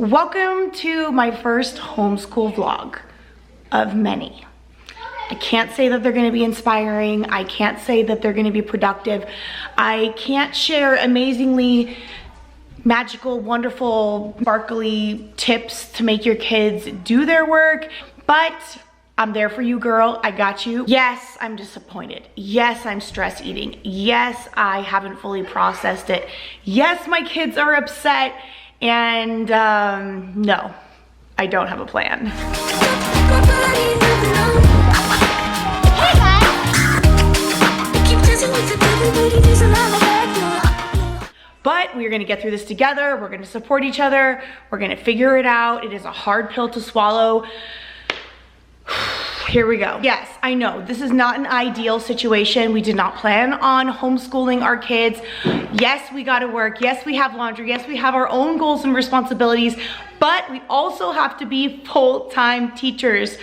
Welcome to my first homeschool vlog of many. I can't say that they're gonna be inspiring. I can't say that they're gonna be productive. I can't share amazingly magical, wonderful, sparkly tips to make your kids do their work, but I'm there for you, girl. I got you. Yes, I'm disappointed. Yes, I'm stress eating. Yes, I haven't fully processed it. Yes, my kids are upset. And no, I don't have a plan. But we're gonna get through this together. We're gonna support each other. We're gonna figure it out. It is a hard pill to swallow. Here we go. Yes, I know this is not an ideal situation. We did not plan on homeschooling our kids. Yes, we gotta work. Yes, we have laundry. Yes, we have our own goals and responsibilities, but we also have to be full-time teachers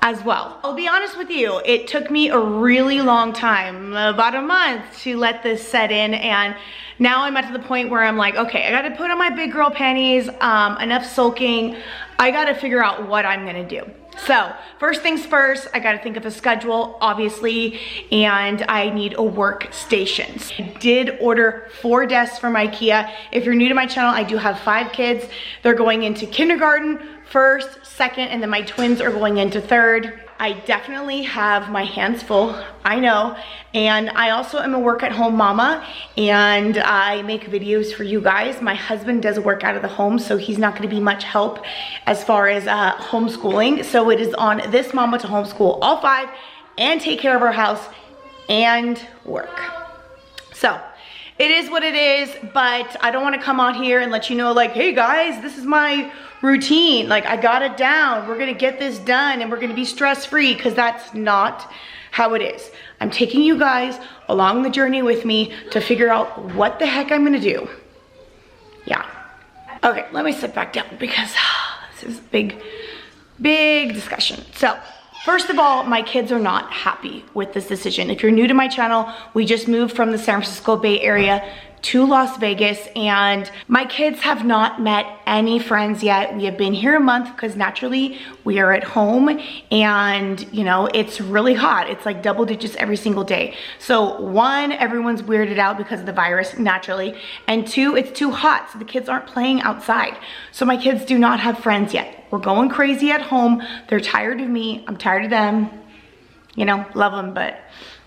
as well. I'll be honest with you, it took me a really long time, about a month, to let this set in, and now I'm at the point where I'm like, okay, I gotta put on my big girl panties, enough sulking. I gotta figure out what I'm gonna do. So first things first, I gotta think of a schedule, obviously, and I need a workstation. I did order 4 desks from IKEA. If you're new to my channel, I do have 5 kids. They're going into kindergarten, first, second, and then my twins are going into third. I definitely have my hands full, I know, and I also am a work-at-home mama, and I make videos for you guys. My husband does work out of the home, so he's not gonna be much help as far as homeschooling, so it is on this mama to homeschool all 5 and take care of our house and work. So it is what it is, but I don't want to come out here and let you know like, hey guys, this is my routine. Like, I got it down. We're gonna get this done and we're gonna be stress-free, because that's not how it is. I'm taking you guys along the journey with me to figure out what the heck I'm gonna do. Yeah. Okay, let me sit back down because this is a big discussion. So, first of all, my kids are not happy with this decision. If you're new to my channel, we just moved from the San Francisco Bay Area to Las Vegas, and my kids have not met any friends yet. We have been here a month because naturally we are at home, and you know, it's really hot. It's like double digits every single day. So 1, everyone's weirded out because of the virus, naturally, and 2, it's too hot, so the kids aren't playing outside. So my kids do not have friends yet. We're going crazy at home. They're tired of me. I'm tired of them. You know, love them, but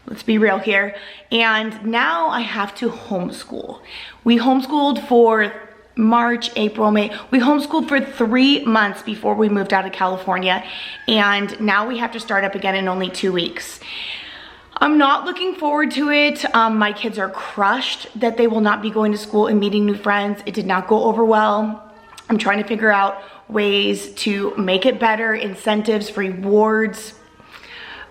let's be real here. And now I have to homeschool. We homeschooled for March, April, May. We homeschooled for 3 months before we moved out of California. And now we have to start up again in only 2 weeks. I'm not looking forward to it. My kids are crushed that they will not be going to school and meeting new friends. It did not go over well. I'm trying to figure out ways to make it better, incentives, rewards,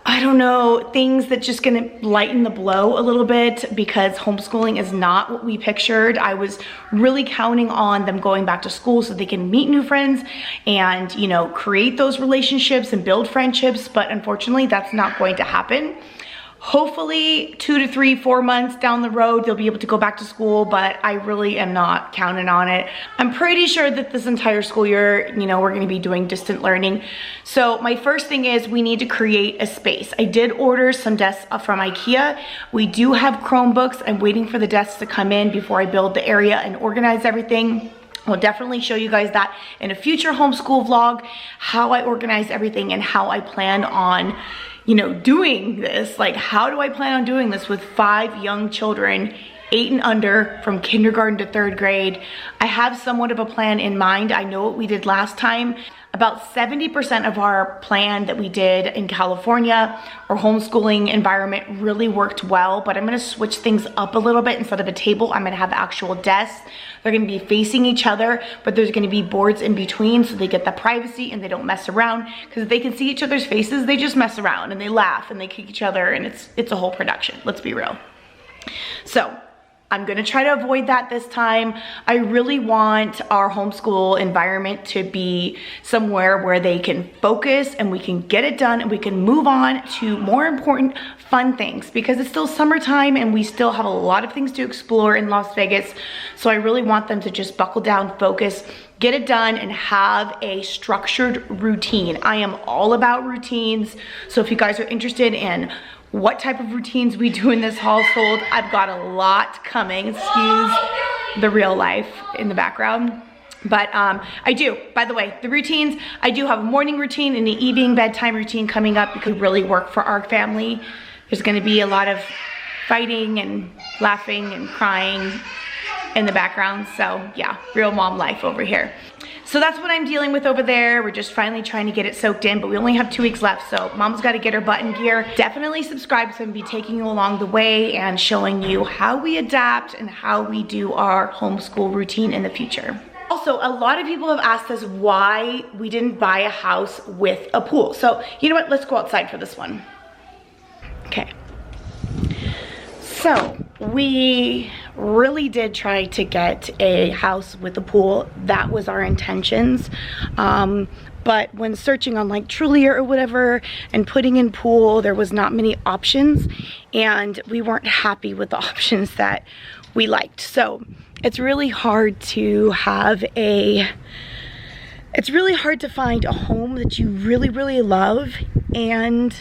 I don't know, things that just gonna lighten the blow a little bit, because homeschooling is not what we pictured. I was really counting on them going back to school so they can meet new friends and, you know, create those relationships and build friendships, but unfortunately that's not going to happen. Hopefully 2 to 3, 4 months down the road, they'll be able to go back to school, but I really am not counting on it. I'm pretty sure that this entire school year, you know, we're gonna be doing distant learning. So my first thing is we need to create a space. I did order some desks from IKEA. We do have Chromebooks. I'm waiting for the desks to come in before I build the area and organize everything. I'll definitely show you guys that in a future homeschool vlog, how I organize everything and how I plan on, you know, doing this. Like, how do I plan on doing this with 5 young children, 8 and under, from kindergarten to 3rd grade? I have somewhat of a plan in mind. I know what we did last time. About 70% of our plan that we did in California, our homeschooling environment, really worked well, but I'm gonna switch things up a little bit. Instead of a table, I'm gonna have actual desks. They're gonna be facing each other, but there's gonna be boards in between so they get the privacy and they don't mess around, because if they can see each other's faces, they just mess around and they laugh and they kick each other, and it's a whole production, let's be real. So I'm gonna try to avoid that this time. I really want our homeschool environment to be somewhere where they can focus and we can get it done and we can move on to more important fun things, because it's still summertime and we still have a lot of things to explore in Las Vegas. So I really want them to just buckle down, focus, get it done and have a structured routine. I am all about routines. So if you guys are interested in what type of routines we do in this household, I've got a lot coming. Excuse the real life in the background. But I do, by the way, the routines, I do have a morning routine and an evening bedtime routine coming up because we really work for our family. There's gonna be a lot of fighting and laughing and crying in the background. So yeah, real mom life over here. So that's what I'm dealing with over there. We're just finally trying to get it soaked in, but we only have 2 weeks left. So mom's got to get her butt in gear. Definitely subscribe so I'm gonna be taking you along the way and showing you how we adapt and how we do our homeschool routine in the future. Also, a lot of people have asked us why we didn't buy a house with a pool. So you know what, let's go outside for this one. Okay. So we really did try to get a house with a pool. That was our intentions. But when searching on like Trulia or whatever and putting in pool, there was not many options and we weren't happy with the options that we liked. So it's really hard to have it's really hard to find a home that you really, really love and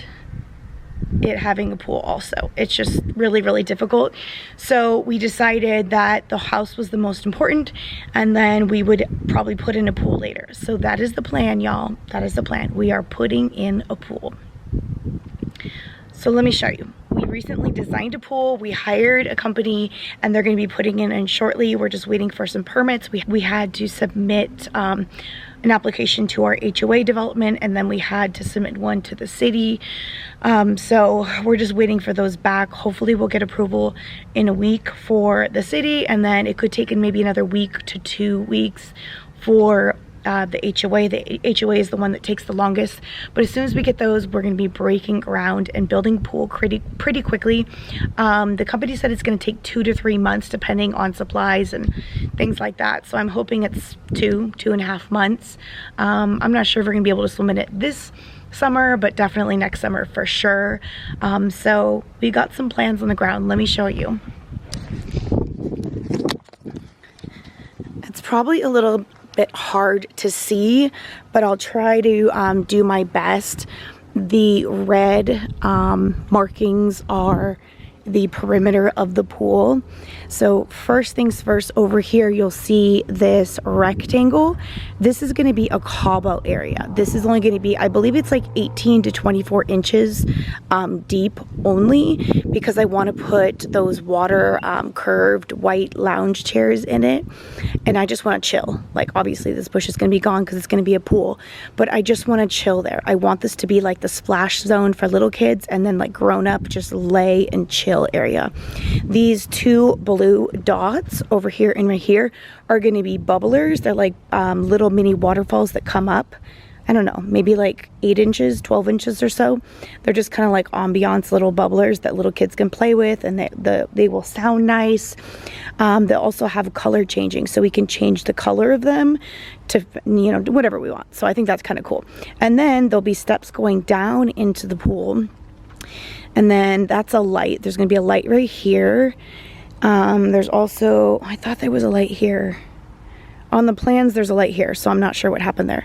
it having a pool also. It's just really, really difficult. So we decided that the house was the most important and then we would probably put in a pool later. So that is the plan, y'all. That is the plan. We are putting in a pool. So let me show you. We recently designed a pool. We hired a company and they're going to be putting it in shortly. We're just waiting for some permits. We had to submit an application to our HOA development and then we had to submit one to the city. So we're just waiting for those back. Hopefully we'll get approval in a week for the city and then it could take in maybe another week to 2 weeks for the HOA. The HOA is the one that takes the longest, but as soon as we get those, we're going to be breaking ground and building pool pretty quickly. The company said it's going to take 2 to 3 months depending on supplies and things like that, so I'm hoping it's 2.5 months. I'm not sure if we're going to be able to swim in it this summer, but definitely next summer for sure. So we got some plans on the ground. Let me show you. It's probably a little bit hard to see, but I'll try to do my best. The red markings are the perimeter of the pool. So first things first, over here you'll see this rectangle. This is going to be a cobble area. This is only going to be, I believe it's like 18 to 24 inches deep only, because I want to put those water curved white lounge chairs in it, and I just want to chill. Like obviously this bush is going to be gone because it's going to be a pool, but I just want to chill there. I want this to be like the splash zone for little kids, and then like grown up just lay and chill area. These 2 blue dots over here and right here are going to be bubblers. They're like little mini waterfalls that come up, I don't know, maybe like 8 inches, 12 inches or so. They're just kind of like ambiance little bubblers that little kids can play with, and they will sound nice. They also have color changing, so we can change the color of them to, you know, whatever we want. So I think that's kind of cool. And then there'll be steps going down into the pool. And then that's a light. There's going to be a light right here. There's also, I thought there was a light here. On the plans, there's a light here, so I'm not sure what happened there.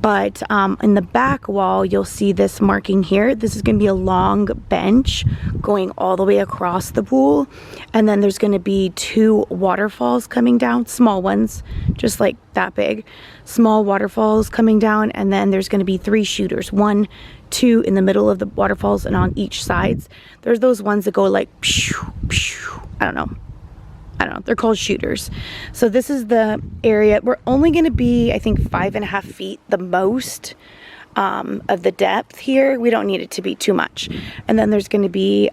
But in the back wall, you'll see this marking here. This is going to be a long bench going all the way across the pool. And then there's going to be 2 waterfalls coming down, small ones, just like that big. Small waterfalls coming down, and then there's going to be 3 shooters. 1, 2 in the middle of the waterfalls and on each sides. There's those ones that go like, pshoo, pshoo, I don't know, they're called shooters. So this is the area. We're only going to be, I think, 5.5 feet the most of the depth here. We don't need it to be too much. And then there's going to be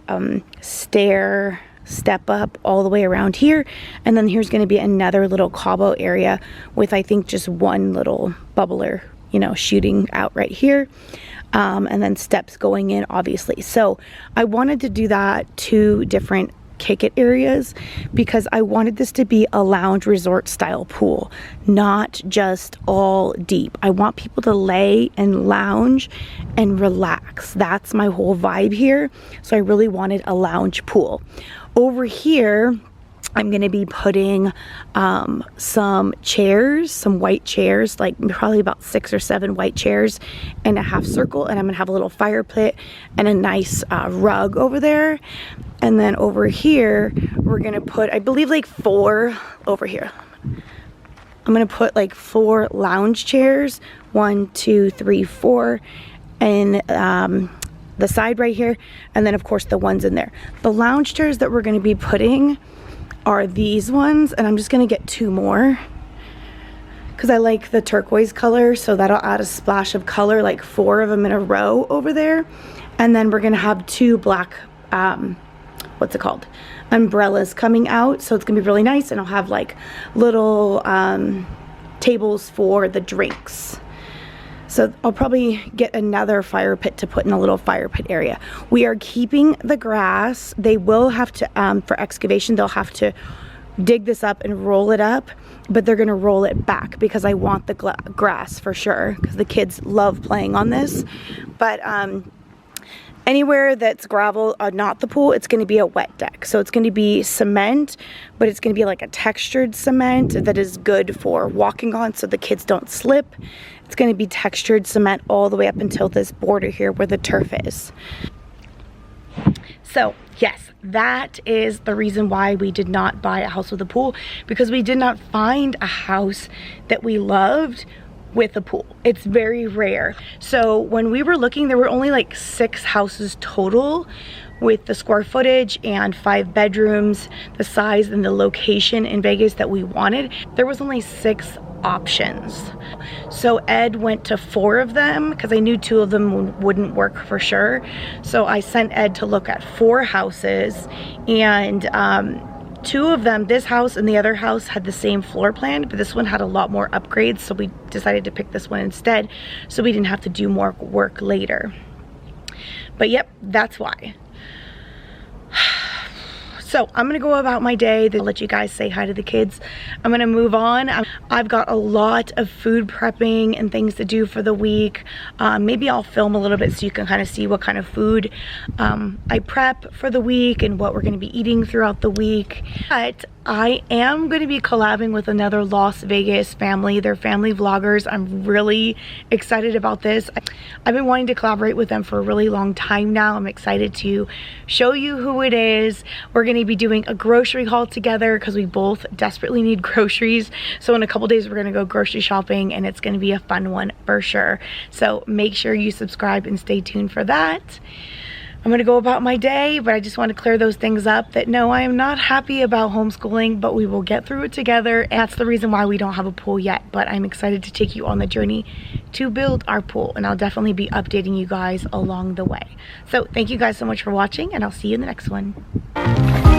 step up all the way around here, and then here's going to be another little cobble area with, I think, just 1 little bubbler, you know, shooting out right here. And then steps going in, obviously. So I wanted to do that 2 different kick it areas because I wanted this to be a lounge resort style pool, not just all deep. I want people to lay and lounge and relax. That's my whole vibe here. So I really wanted a lounge pool. Over here I'm gonna be putting some chairs, some white chairs, like probably about 6 or 7 white chairs in a half circle, and I'm gonna have a little fire pit and a nice rug over there. And then over here, we're gonna put, I believe, like 4 over here. I'm gonna put like 4 lounge chairs, 1, 2, 3, 4, and the side right here, and then of course the ones in there. The lounge chairs that we're gonna be putting are these ones, and I'm just gonna get 2 more because I like the turquoise color, so that'll add a splash of color, like 4 of them in a row over there. And then we're gonna have 2 black what's it called, umbrellas coming out, so it's gonna be really nice. And I'll have like little tables for the drinks. So I'll probably get another fire pit to put in a little fire pit area. We are keeping the grass. They will have to, for excavation, they'll have to dig this up and roll it up, but they're gonna roll it back because I want the grass for sure, because the kids love playing on this. But anywhere that's gravel, not the pool, it's gonna be a wet deck. So it's gonna be cement, but it's gonna be like a textured cement that is good for walking on so the kids don't slip. It's gonna be textured cement all the way up until this border here where the turf is. So yes, that is the reason why we did not buy a house with a pool, because we did not find a house that we loved with a pool. It's very rare. So when we were looking, there were only like 6 houses total with the square footage and 5 bedrooms, the size and the location in Vegas that we wanted. There was only 6 options. So Ed went to 4 of them because I knew 2 of them wouldn't work for sure. So I sent Ed to look at 4 houses, and 2 of them, this house and the other house, had the same floor plan, but this one had a lot more upgrades, so we decided to pick this one instead so we didn't have to do more work later. But yep, that's why. So I'm gonna go about my day. I'll let you guys say hi to the kids. I'm gonna move on. I've got a lot of food prepping and things to do for the week. Maybe I'll film a little bit so you can kind of see what kind of food I prep for the week and what we're gonna be eating throughout the week. But I am going to be collabing with another Las Vegas family. They're family vloggers. I'm really excited about this. I've been wanting to collaborate with them for a really long time now. I'm excited to show you who it is. We're going to be doing a grocery haul together because we both desperately need groceries. So in a couple days we're going to go grocery shopping, and it's going to be a fun one for sure. So make sure you subscribe and stay tuned for that. I'm gonna go about my day, but I just want to clear those things up that no, I am not happy about homeschooling, but we will get through it together. And that's the reason why we don't have a pool yet, but I'm excited to take you on the journey to build our pool, and I'll definitely be updating you guys along the way. So thank you guys so much for watching, and I'll see you in the next one.